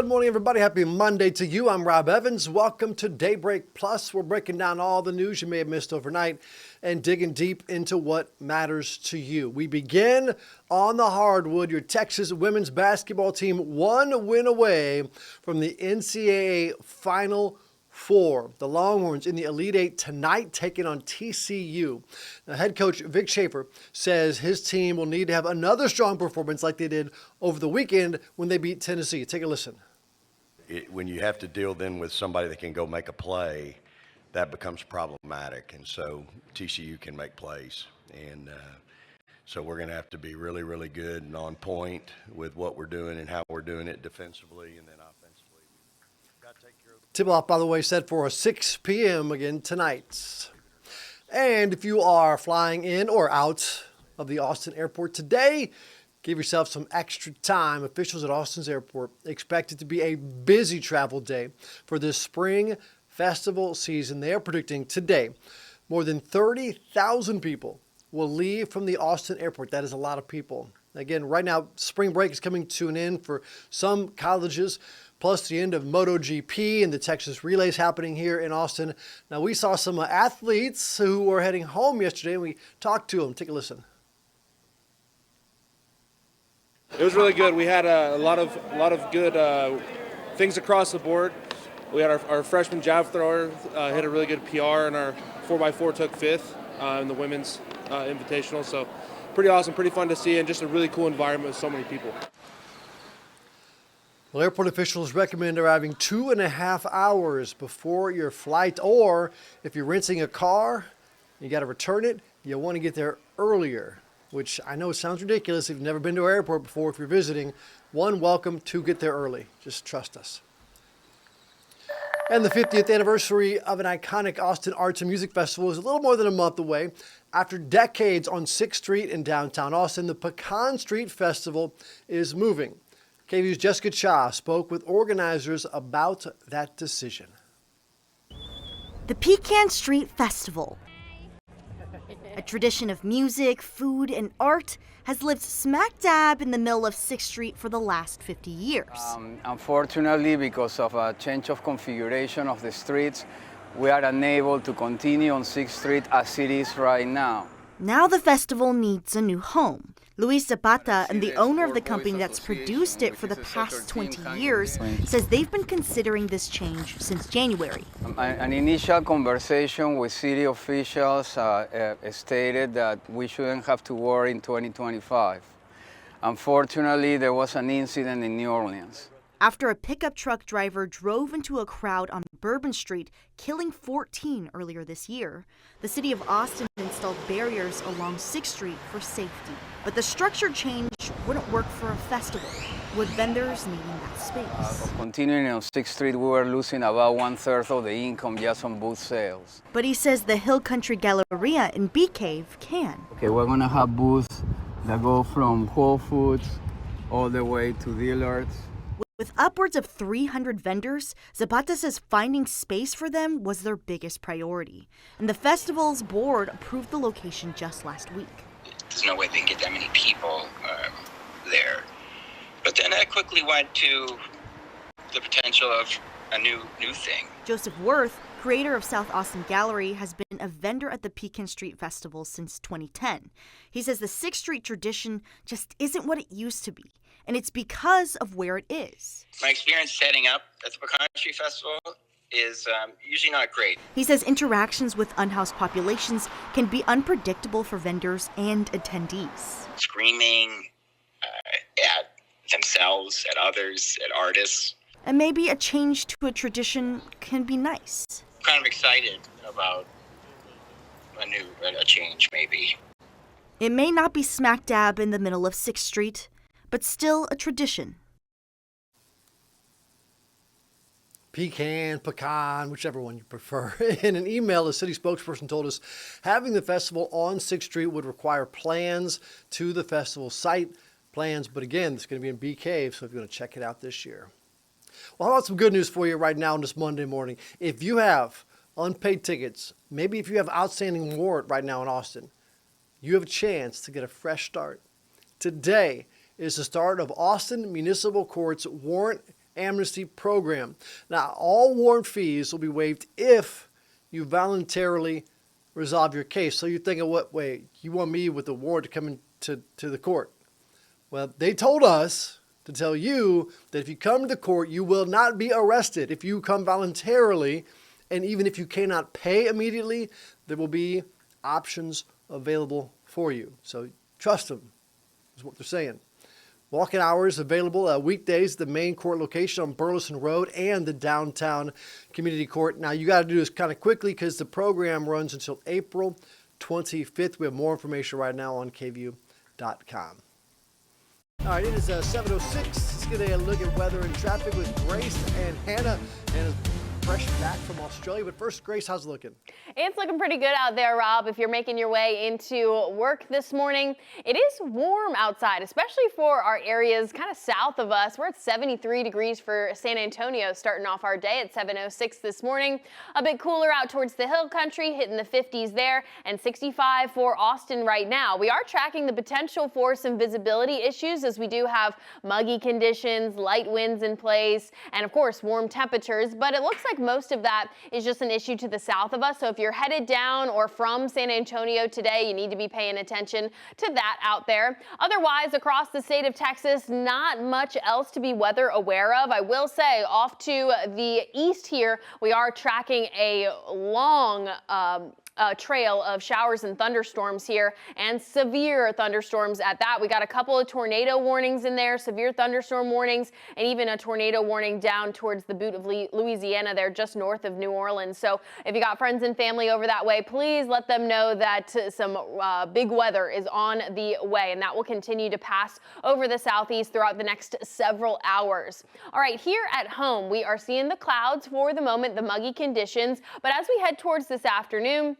Good morning, everybody. Happy Monday to you. I'm Rob Evans. Welcome to Daybreak Plus. We're breaking down all the news you may have missed overnight and digging deep into what matters to you. We begin on the hardwood. Your Texas women's basketball team one win away from the NCAA Final Four. The Longhorns in the Elite Eight tonight, taking on TCU. Now, head coach Vic Schaefer says his team will need to have another strong performance like they did over the weekend when they beat Tennessee. Take a listen. When you have to deal then with somebody that can go make a play, that becomes problematic. And so TCU can make plays. And so we're going to have to be really, really good and on point with what we're doing and how we're doing it defensively and then offensively. Tip-off, by the way, set for 6 p.m. again tonight. And if you are flying in or out of the Austin airport today, give yourself some extra time. Officials at Austin's airport expect it to be a busy travel day for this spring festival season. They are predicting today more than 30,000 people will leave from the Austin airport. That is a lot of people. Again, right now, spring break is coming to an end for some colleges, plus the end of MotoGP and the Texas Relays happening here in Austin. Now, we saw some athletes who were heading home yesterday, and we talked to them. Take a listen. It was really good. We had a lot of good things across the board. We had our freshman jav thrower hit a really good PR, and our 4x4 took fifth in the women's invitational. So pretty awesome, pretty fun to see, and just a really cool environment with so many people. Well, airport officials recommend arriving 2.5 hours before your flight, or if you're renting a car, you got to return it, you'll want to get there earlier, which I know sounds ridiculous if you've never been to an airport before. If you're visiting, one, welcome. Two, get there early. Just trust us. And the 50th anniversary of an iconic Austin Arts and Music Festival is a little more than a month away. After decades on 6th Street in downtown Austin, the Pecan Street Festival is moving. KVUE's Jessica Cha spoke with organizers about that decision. The Pecan Street Festival, a tradition of music, food, and art, has lived smack dab in the middle of 6th Street for the last 50 years. Unfortunately, because of a change of configuration of the streets, we are unable to continue on 6th Street as it is right now. Now the festival needs a new home. Luis Zapata, and the owner of the company that's produced it for the past 20 years, says they've been considering this change since January. An initial conversation with city officials stated that we shouldn't have to worry in 2025. Unfortunately, there was an incident in New Orleans. After a pickup truck driver drove into a crowd on Bourbon Street, killing 14 earlier this year, the city of Austin installed barriers along 6th Street for safety. But the structure change wouldn't work for a festival, with vendors needing that space. Continuing on 6th Street, we were losing about 1/3 of the income just on booth sales. But he says the Hill Country Galleria in Bee Cave can. Okay, we're gonna have booths that go from Whole Foods all the way to Dillard's. With upwards of 300 vendors, Zapata says finding space for them was their biggest priority. And the festival's board approved the location just last week. There's no way they can get that many people there. But then I quickly went to the potential of a new thing. Joseph Worth, creator of South Austin Gallery, has been a vendor at the Pecan Street Festival since 2010. He says the 6th Street tradition just isn't what it used to be. And it's because of where it is. My experience setting up at the Pecan Street Festival is usually not great. He says interactions with unhoused populations can be unpredictable for vendors and attendees. Screaming at themselves, at others, at artists. And maybe a change to a tradition can be nice. I'm kind of excited about a change, maybe. It may not be smack dab in the middle of 6th Street, but still a tradition. Pecan, whichever one you prefer. In an email, a city spokesperson told us having the festival on 6th Street would require plans to the festival site. Plans, but again, it's going to be in Bee Cave, so if you want to check it out this year. Well, how about some good news for you right now on this Monday morning? If you have unpaid tickets, maybe if you have outstanding warrant right now in Austin, you have a chance to get a fresh start. Today is the start of Austin Municipal Court's Warrant amnesty program. Now, all warrant fees will be waived if you voluntarily resolve your case. So you're thinking, what, wait, you want me with a warrant to come into the court? Well, they told us to tell you that if you come to the court, you will not be arrested. If you come voluntarily, and even if you cannot pay immediately, there will be options available for you. So trust them, is what they're saying. Walk-in hours available weekdays, the main court location on Burleson Road and the downtown community court. Now, you got to do this kind of quickly because the program runs until April 25th. We have more information right now on KVUE.com. All right, it is 7:06. Let's get a look at weather and traffic with Grace and Hannah. Hannah's fresh back from Australia. But first, Grace, how's it looking? It's looking pretty good out there, Rob. If you're making your way into work this morning, it is warm outside, especially for our areas kind of south of us. We're at 73 degrees for San Antonio, starting off our day at 7:06 this morning. A bit cooler out towards the hill country, hitting the 50s there, and 65 for Austin right now. We are tracking the potential for some visibility issues as we do have muggy conditions, light winds in place, and of course warm temperatures, but it looks like most of that is just an issue to the south of us. So if you're headed down or from San Antonio today, you need to be paying attention to that out there. Otherwise, across the state of Texas, not much else to be weather aware of. I will say off to the east here, we are tracking a long trail of showers and thunderstorms here, and severe thunderstorms at that. We got a couple of tornado warnings in there, severe thunderstorm warnings, and even a tornado warning down towards the boot of Louisiana there, just north of New Orleans. So if you got friends and family over that way, please let them know that some big weather is on the way, and that will continue to pass over the southeast throughout the next several hours. All right, here at home, we are seeing the clouds for the moment, the muggy conditions, but as we head towards this afternoon,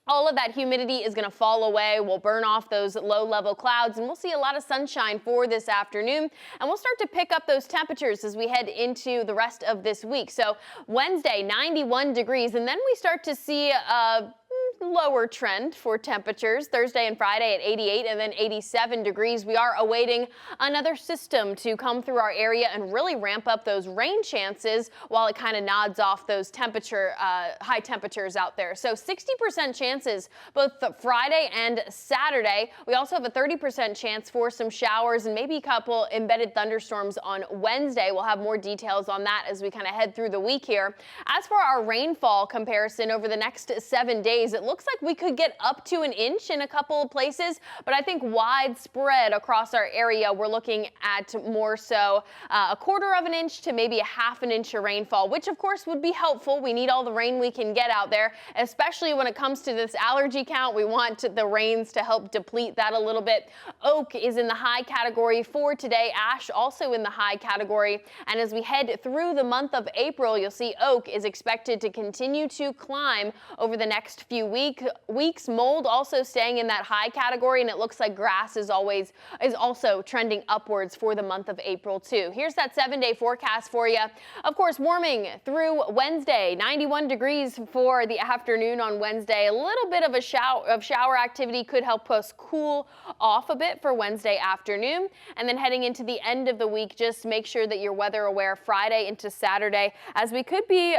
all of that humidity is going to fall away. We'll burn off those low-level clouds, and we'll see a lot of sunshine for this afternoon. And we'll start to pick up those temperatures as we head into the rest of this week. So Wednesday, 91 degrees, and then we start to see a lower trend for temperatures Thursday and Friday at 88 and then 87 degrees. We are awaiting another system to come through our area and really ramp up those rain chances while it kind of nods off those high temperatures out there. So 60% chances both Friday and Saturday. We also have a 30% chance for some showers and maybe a couple embedded thunderstorms on Wednesday. We'll have more details on that as we kind of head through the week here. As for our rainfall comparison over the next 7 days, it looks like we could get up to an inch in a couple of places, but I think widespread across our area, we're looking at more so a quarter of an inch to maybe a half an inch of rainfall, which of course would be helpful. We need all the rain we can get out there, especially when it comes to this allergy count. We want the rains to help deplete that a little bit. Oak is in the high category for today. Ash also in the high category. And as we head through the month of April, you'll see oak is expected to continue to climb over the next few weeks. Mold also staying in that high category, and it looks like grass is also trending upwards for the month of April too. Here's that 7-day forecast for you. Of course, warming through Wednesday, 91 degrees for the afternoon on Wednesday. A little bit of a shower activity could help us cool off a bit for Wednesday afternoon, and then heading into the end of the week, just make sure that you're weather aware Friday into Saturday, as we could be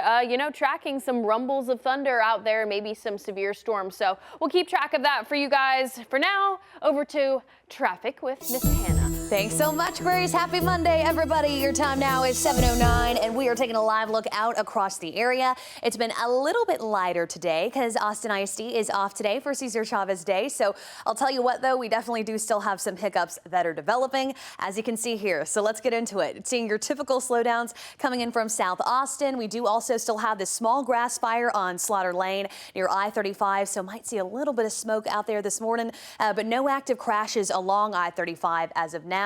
tracking some rumbles of thunder out there, maybe some severe storms. So we'll keep track of that for you guys. For now, over to traffic with Miss Hannah. Thanks so much, Grace. Happy Monday, everybody. Your time now is 7:09, and we are taking a live look out across the area. It's been a little bit lighter today because Austin ISD is off today for Cesar Chavez Day. So I'll tell you what, though, we definitely do still have some hiccups that are developing, as you can see here. So let's get into it. Seeing your typical slowdowns coming in from South Austin. We do also still have this small grass fire on Slaughter Lane near I-35, so might see a little bit of smoke out there this morning, but no active crashes along I-35 as of now.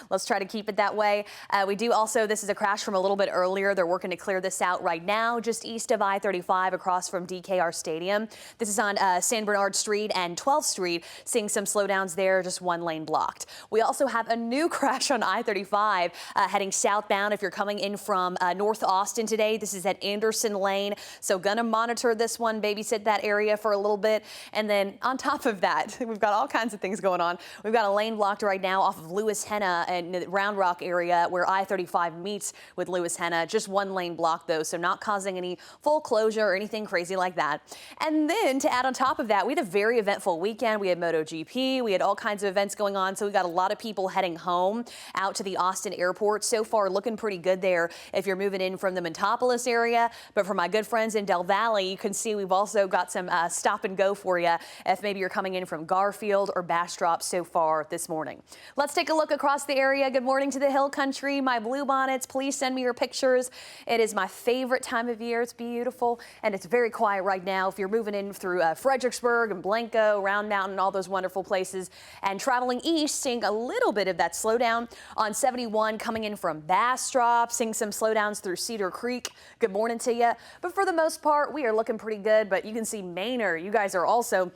Let's try to keep it that way. We do also, this is a crash from a little bit earlier. They're working to clear this out right now, just east of I-35 across from DKR Stadium. This is on San Bernard Street and 12th Street, seeing some slowdowns there, just one lane blocked. We also have a new crash on I-35 heading southbound if you're coming in from North Austin today. This is at Anderson Lane, so gonna monitor this one, babysit that area for a little bit. And then on top of that, we've got all kinds of things going on. We've got a lane blocked right now off of Lewis Lewis Henna and the Round Rock area where I-35 meets with Lewis Henna. Just one lane block though, so not causing any full closure or anything crazy like that. And then to add on top of that, we had a very eventful weekend. We had MotoGP, we had all kinds of events going on, so we got a lot of people heading home out to the Austin airport. So far looking pretty good there if you're moving in from the Montopolis area. But for my good friends in Del Valle, you can see we've also got some stop and go for you if maybe you're coming in from Garfield or Bastrop so far this morning. Let's take a look across the area. Good morning to the Hill Country, my bluebonnets. Please send me your pictures. It is my favorite time of year. It's beautiful and it's very quiet right now. If you're moving in through Fredericksburg and Blanco, Round Mountain, all those wonderful places, and traveling east, seeing a little bit of that slowdown on 71 coming in from Bastrop, seeing some slowdowns through Cedar Creek. Good morning to you. But for the most part, we are looking pretty good. But you can see Manor, you guys are also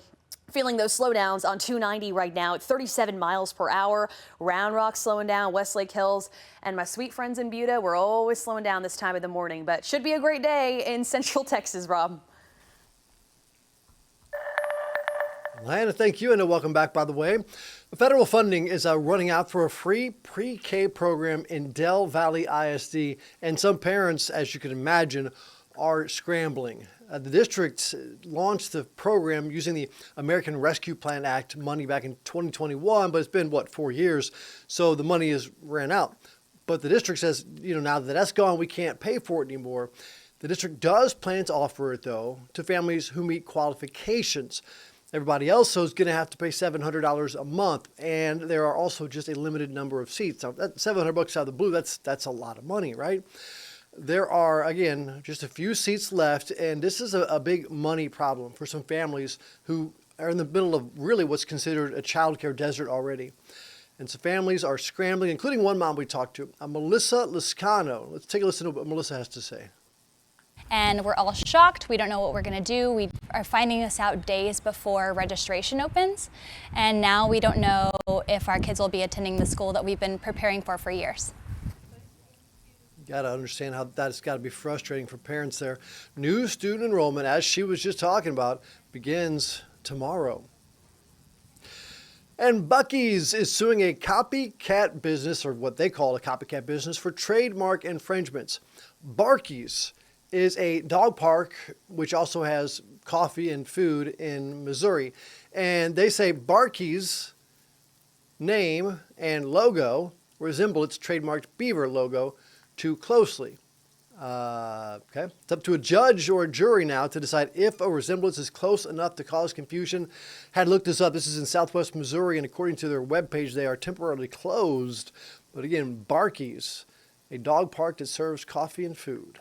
feeling those slowdowns on 290 right now at 37 miles per hour. Round Rock slowing down, Westlake Hills, and my sweet friends in Buda, we're always slowing down this time of the morning. But should be a great day in Central Texas, Rob. Lana, thank you, and welcome back, by the way. Federal funding is running out for a free pre-K program in Del Valle ISD, and some parents, as you can imagine, are scrambling. The district launched the program using the American Rescue Plan Act money back in 2021, but it's been, 4 years, so the money has ran out. But the district says, now that that's gone, we can't pay for it anymore. The district does plan to offer it, though, to families who meet qualifications. Everybody else is going to have to pay $700 a month, and there are also just a limited number of seats. Now, that's $700 out of the blue. That's a lot of money, right? There are, again, just a few seats left, and this is a big money problem for some families who are in the middle of really what's considered a childcare desert already. And so families are scrambling, including one mom we talked to, Melissa Liscano. Let's take a listen to what Melissa has to say. And we're all shocked. We don't know what we're going to do. We are finding this out days before registration opens. And now we don't know if our kids will be attending the school that we've been preparing for years. You got to understand how that's got to be frustrating for parents there. New student enrollment, as she was just talking about, begins tomorrow. And Buc-ee's is suing a copycat business, or what they call a copycat business, for trademark infringements. Barkey's is a dog park which also has coffee and food in Missouri. And they say Barkey's name and logo resemble its trademarked beaver logo too closely. Okay, it's up to a judge or a jury now to decide if a resemblance is close enough to cause confusion. Had looked this up. This is in Southwest Missouri, and according to their webpage, they are temporarily closed. But again, Barkey's, a dog park that serves coffee and food.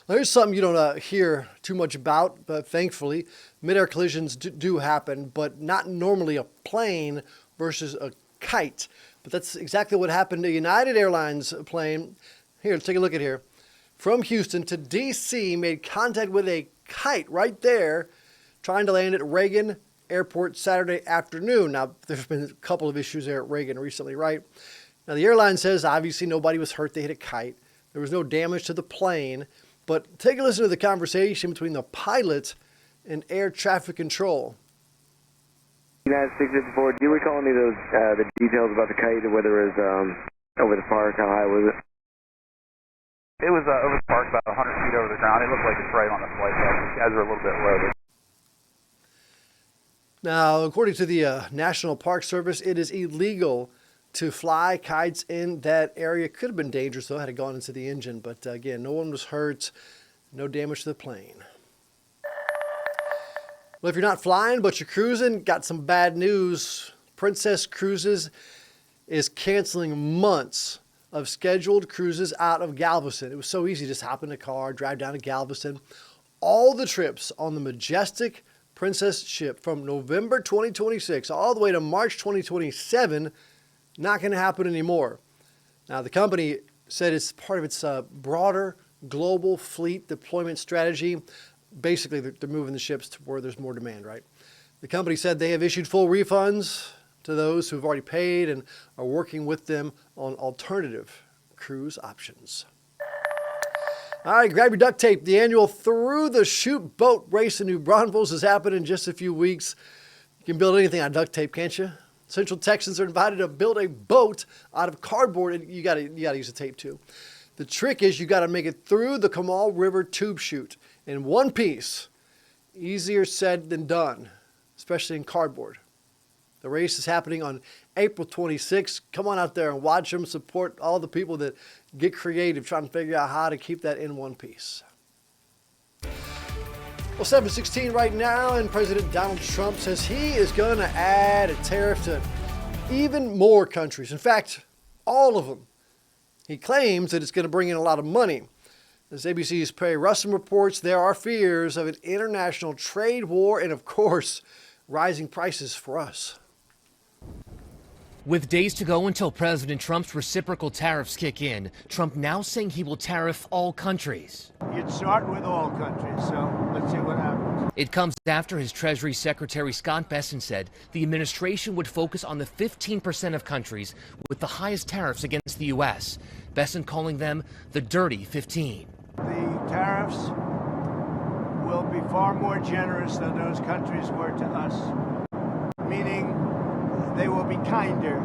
Now, here's something you don't hear too much about, but thankfully, mid-air collisions do happen, but not normally a plane versus a kite. But that's exactly what happened to United Airlines plane. Here, let's take a look at here. From Houston to D.C., made contact with a kite right there, trying to land at Reagan Airport Saturday afternoon. Now, there's been a couple of issues there at Reagan recently, right? Now, the airline says obviously nobody was hurt. They hit a kite. There was no damage to the plane. But take a listen to the conversation between the pilot and air traffic control. United 654, do you recall any of those the details about the kite, whether it was over the park, how high was it? It was over the park, about 100 feet over the ground. It looked like it's right on the flight deck. The guys were a little bit low. Now, according to the National Park Service, it is illegal to fly kites in that area. Could have been dangerous, though, had it gone into the engine. But again, no one was hurt, no damage to the plane. Well, if you're not flying, but you're cruising, got some bad news. Princess Cruises is canceling months of scheduled cruises out of Galveston. It was so easy, just hop in a car, drive down to Galveston. All the trips on the Majestic Princess ship from November 2026 all the way to March 2027, not going to happen anymore. Now, the company said it's part of its broader global fleet deployment strategy. Basically, they're moving the ships to where there's more demand, right? The company said they have issued full refunds to those who've already paid and are working with them on alternative cruise options. All right, grab your duct tape. The annual Through the Chute boat race in New Braunfels is happening in just a few weeks. You can build anything on duct tape, can't you? Central Texans are invited to build a boat out of cardboard, and you gotta use the tape too. The trick is you gotta make it through the Kamal River tube chute in one piece. Easier said than done, especially in cardboard. The race is happening on April 26th. Come on out there and watch them. Support all the people that get creative, trying to figure out how to keep that in one piece. Well, 7:16 right now, and President Donald Trump says he is going to add a tariff to even more countries. In fact, all of them. He claims that it's going to bring in a lot of money. As ABC's Perry Russom reports, there are fears of an international trade war and, of course, rising prices for us. With days to go until President Trump's reciprocal tariffs kick in, Trump now saying he will tariff all countries. You'd start with all countries, so let's see what happens. It comes after his Treasury Secretary Scott Bessent said the administration would focus on the 15% of countries with the highest tariffs against the U.S., Bessent calling them the dirty 15. The tariffs will be far more generous than those countries were to us, meaning they will be kinder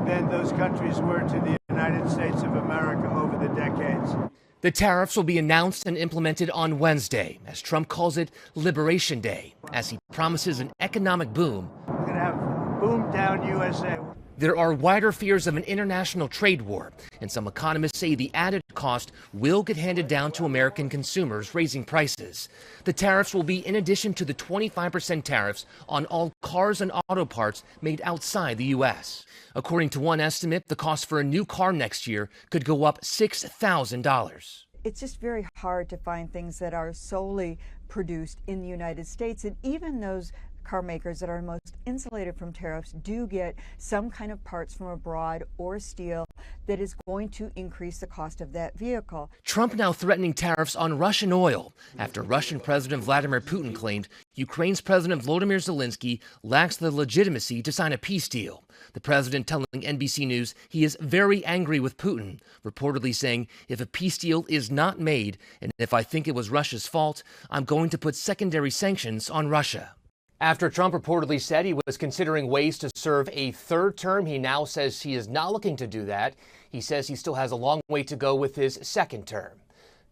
than those countries were to the United States of America over the decades. The tariffs will be announced and implemented on Wednesday, as Trump calls it Liberation Day, as he promises an economic boom. We're going to have boom down USA. There are wider fears of an international trade war, and some economists say the added cost will get handed down to American consumers, raising prices. The tariffs will be in addition to the 25% tariffs on all cars and auto parts made outside the U.S. According to one estimate, the cost for a new car next year could go up $6,000. It's just very hard to find things that are solely produced in the United States, and even those car makers that are most insulated from tariffs do get some kind of parts from abroad or steel that is going to increase the cost of that vehicle. Trump now threatening tariffs on Russian oil after Russian President Vladimir Putin claimed Ukraine's President Volodymyr Zelensky lacks the legitimacy to sign a peace deal. The president telling NBC News he is very angry with Putin, reportedly saying, if a peace deal is not made, and if I think it was Russia's fault, I'm going to put secondary sanctions on Russia. After Trump reportedly said he was considering ways to serve a third term, he now says he is not looking to do that. He says he still has a long way to go with his second term.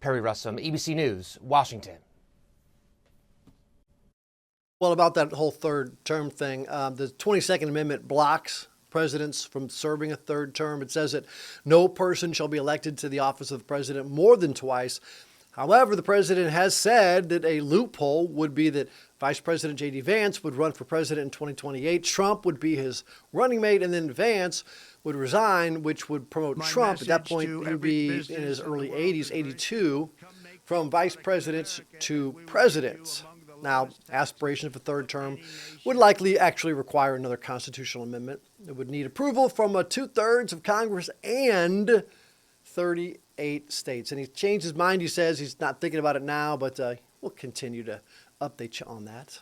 Perry Russom, ABC News, Washington. Well, about that whole third term thing, the 22nd Amendment blocks presidents from serving a third term. It says that no person shall be elected to the office of the president more than twice. However, the president has said that a loophole would be that Vice President J.D. Vance would run for president in 2028. Trump would be his running mate, and then Vance would resign, which would promote Trump. At that point, he would be in his early 80s, 82, from vice presidents to presidents. Now, aspiration for third term would likely actually require another constitutional amendment. It would need approval from 2/3 of Congress and 38 states. And he changed his mind. He says he's not thinking about it now, but we'll continue to update you on that.